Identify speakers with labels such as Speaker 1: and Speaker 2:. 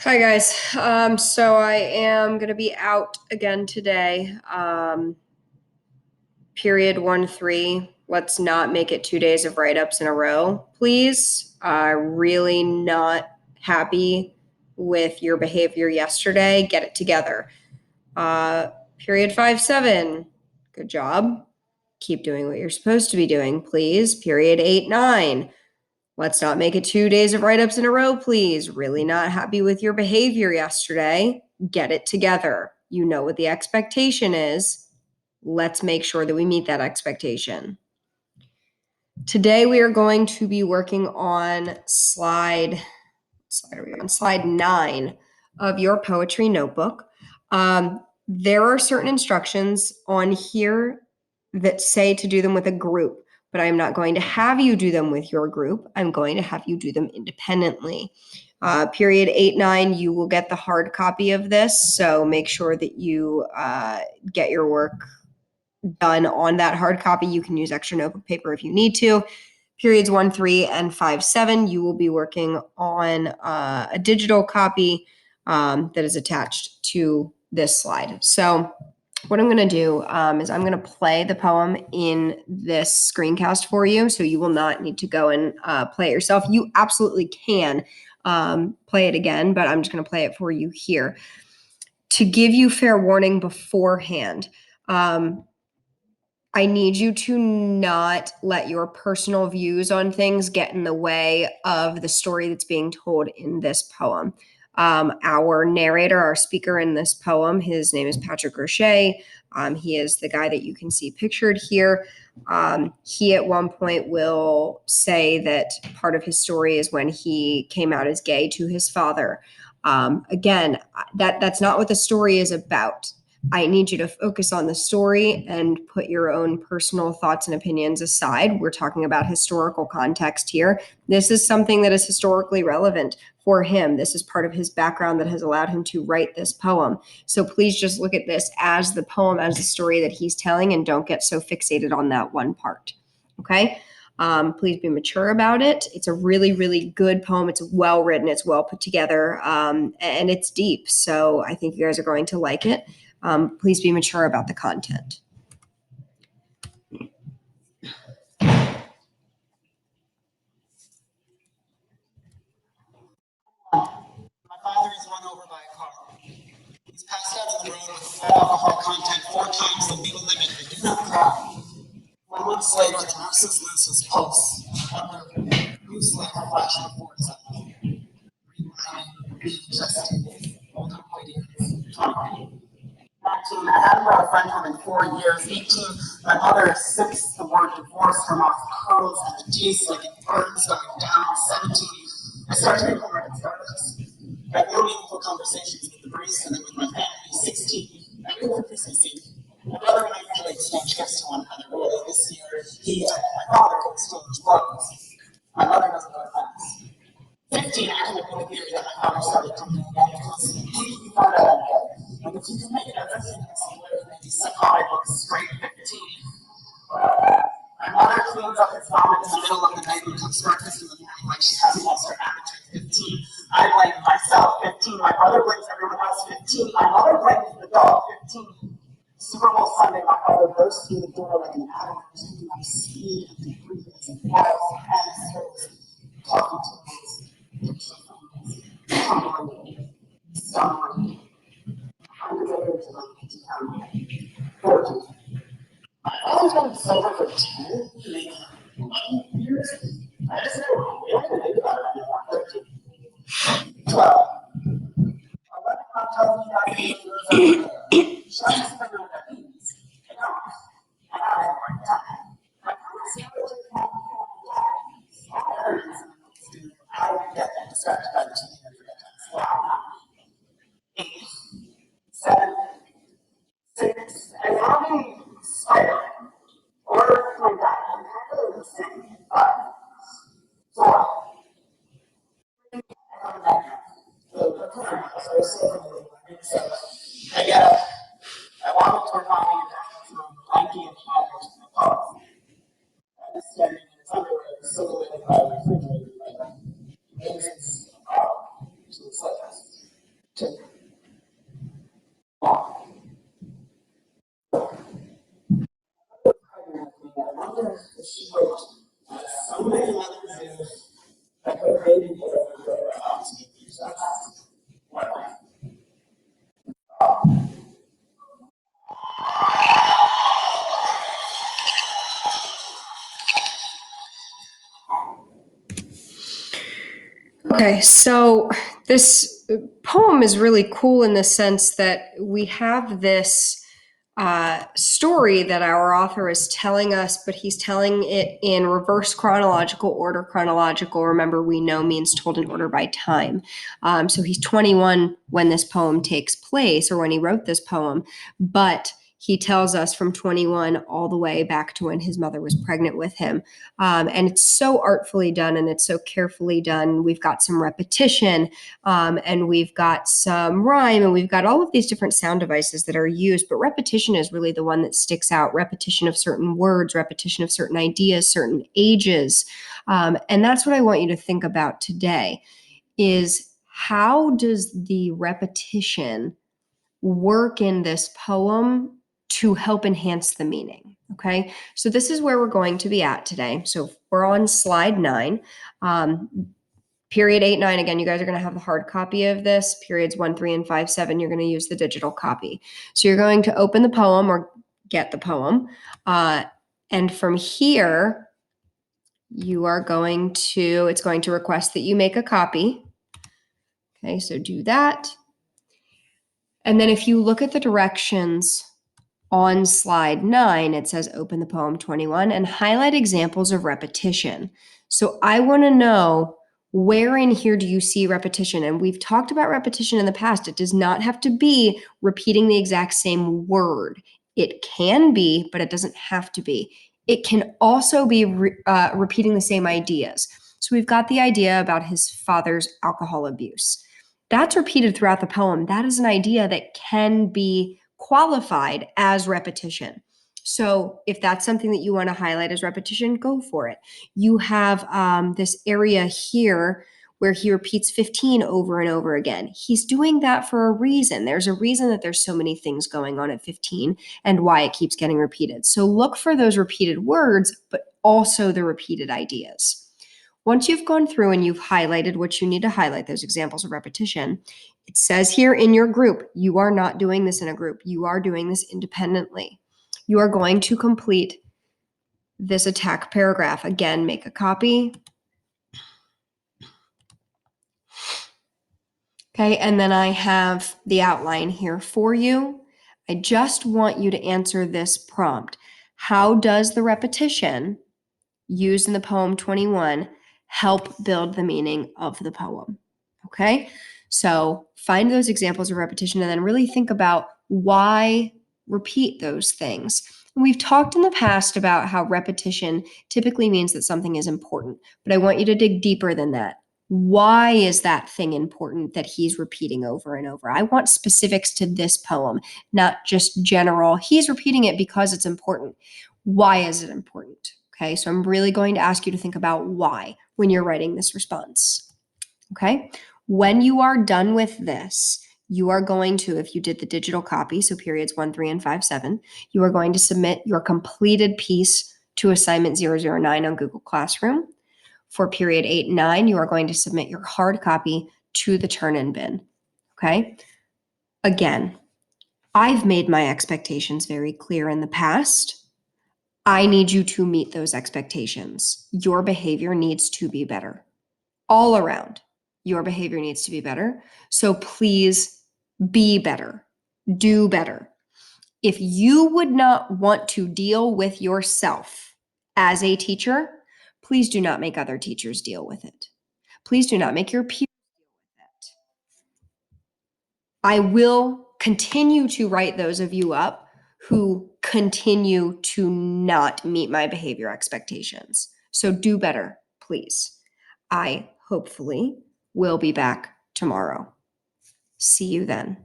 Speaker 1: Hi guys. So I am gonna be out again today. Period 1-3. Let's not make it 2 days of write-ups in a row, please. Really not happy with your behavior yesterday. Get it together. Period 5-7. Good job. Keep doing what you're supposed to be doing, please. Period 8-9. Let's not make it 2 days of write-ups in a row, please. Really not happy with your behavior yesterday. Get it together. You know what the expectation is. Let's make sure that we meet that expectation. Today we are going to be working on slide 9 of your poetry notebook. There are certain instructions on here that say to do them with a group, but I'm not going to have you do them with your group. I'm going to have you do them independently. Period 8-9, you will get the hard copy of this, so make sure that you get your work done on that hard copy. You can use extra notebook paper if you need to. Periods 1-3 and 5-7, you will be working on a digital copy that is attached to this slide. So what I'm going to do is I'm going to play the poem in this screencast for you, so you will not need to go and play it yourself. You absolutely can play it again, but I'm just going to play it for you here. To give you fair warning beforehand, I need you to not let your personal views on things get in the way of the story that's being told in this poem. Our narrator, our speaker in this poem, his name is Patrick Roche. He is the guy that you can see pictured here. He at one point will say that part of his story is when he came out as gay to his father. Again, that's not what the story is about. I need you to focus on the story and put your own personal thoughts and opinions aside. We're talking about historical context here. This is something that is historically relevant for him. This is part of his background that has allowed him to write this poem. So please just look at this as the poem, as the story that he's telling, and don't get so fixated on that one part. Okay? Please be mature about it. It's a really, really good poem. It's well written. It's well put together, and it's deep. So I think you guys are going to like it. Please be mature about the content.
Speaker 2: My father is run over by a car. He's passed out on the road with high alcohol content 4 times the legal limit. I do not drive. 4 months later, the nurses lose his pulse. I wonder who's like a flash before his eyes. Rewinding, being just old and waiting, talking. 19, I haven't brought a friend home in 4 years. 18, my mother sips the word divorce, her mouth curls and the taste like it burns going down. 17, I start to become like a therapist. I have no meaningful conversations with the barista and then with my family. 16, I go for Christmas. My brother and I usually exchange gifts to one another. Early this year, he and my father exchange blows. My mother doesn't go to class. 15, I came up with the theory that my father started coming again because he found out I'm gay. And if you can make everything in some way that makes psychotic look straight 15. My mother cleans up his vomit in the middle of the night and cooks breakfast in the morning like she hasn't lost her appetite. 15. I blame myself. 15. My brother blames everyone else. 15. My mother blames the dog. 15. Super Bowl Sunday, my father burst through the door like an avalanche, picking up speed and debris as he falls and his talking to us, picture phones, tumbling, stumbling. Hundreds of years ago, 14. My father's been sober for 10, maybe 11 years. I just never really think about it anymore. 13. 12. 11 tells me that he lives over there. Shines the finger with that means. I don't. I don't have more time. My promise never took my I get that distracted by the TV and forget to stop. 8, 7, 6, and now me spiraling. Or my dad, I'm kind of the same. 5, 4. So I get up. I walk up to her mommy and ask for blankie and hat to my car. I'm standing in his underwear, silhouetted by the refrigerator. She says,
Speaker 1: Okay, so this poem is really cool in the sense that we have this story that our author is telling us, but he's telling it in reverse chronological order. Chronological, remember, we know means told in order by time. So he's 21 when this poem takes place, or when he wrote this poem, but he tells us from 21 all the way back to when his mother was pregnant with him. And it's so artfully done and it's so carefully done. We've got some repetition, and we've got some rhyme, and we've got all of these different sound devices that are used, but repetition is really the one that sticks out. Repetition of certain words, repetition of certain ideas, certain ages. And that's what I want you to think about today is how does the repetition work in this poem to help enhance the meaning? Okay, so this is where we're going to be at today. So we're on slide 9. Period 8, 9, again, you guys are going to have the hard copy of this. Periods 1, 3, and 5, 7, you're going to use the digital copy. So you're going to open the poem or get the poem. And from here, it's going to request that you make a copy. Okay, so do that. And then if you look at the directions on slide 9, it says open the poem 21 and highlight examples of repetition. So I want to know, where in here do you see repetition? And we've talked about repetition in the past. It does not have to be repeating the exact same word. It can be, but it doesn't have to be. It can also be repeating the same ideas. So we've got the idea about his father's alcohol abuse. That's repeated throughout the poem. That is an idea that can be qualified as repetition. So if that's something that you want to highlight as repetition, go for it. You have this area here where he repeats 15 over and over again. He's doing that for a reason. There's a reason that there's so many things going on at 15 and why it keeps getting repeated. So look for those repeated words, but also the repeated ideas. Once you've gone through and you've highlighted what you need to highlight, those examples of repetition, it says here in your group, you are not doing this in a group. You are doing this independently. You are going to complete this attack paragraph. Again, make a copy. Okay, and then I have the outline here for you. I just want you to answer this prompt. How does the repetition used in the poem 21 help build the meaning of the poem? Okay, so find those examples of repetition and then really think about why repeat those things. And we've talked in the past about how repetition typically means that something is important, but I want you to dig deeper than that. Why is that thing important that he's repeating over and over? I want specifics to this poem, not just general. He's repeating it because it's important. Why is it important? Okay, so I'm really going to ask you to think about why when you're writing this response. Okay, when you are done with this, you are going to, if you did the digital copy, so periods 1, 3, and 5, 7, you are going to submit your completed piece to assignment 009 on Google Classroom. For period 8 and 9, you are going to submit your hard copy to the turn-in bin. Okay, again, I've made my expectations very clear in the past. I need you to meet those expectations. Your behavior needs to be better. All around, your behavior needs to be better. So please be better. Do better. If you would not want to deal with yourself as a teacher, please do not make other teachers deal with it. Please do not make your peers deal with it. I will continue to write those of you up who continue to not meet my behavior expectations. So do better, please. I hopefully will be back tomorrow. See you then.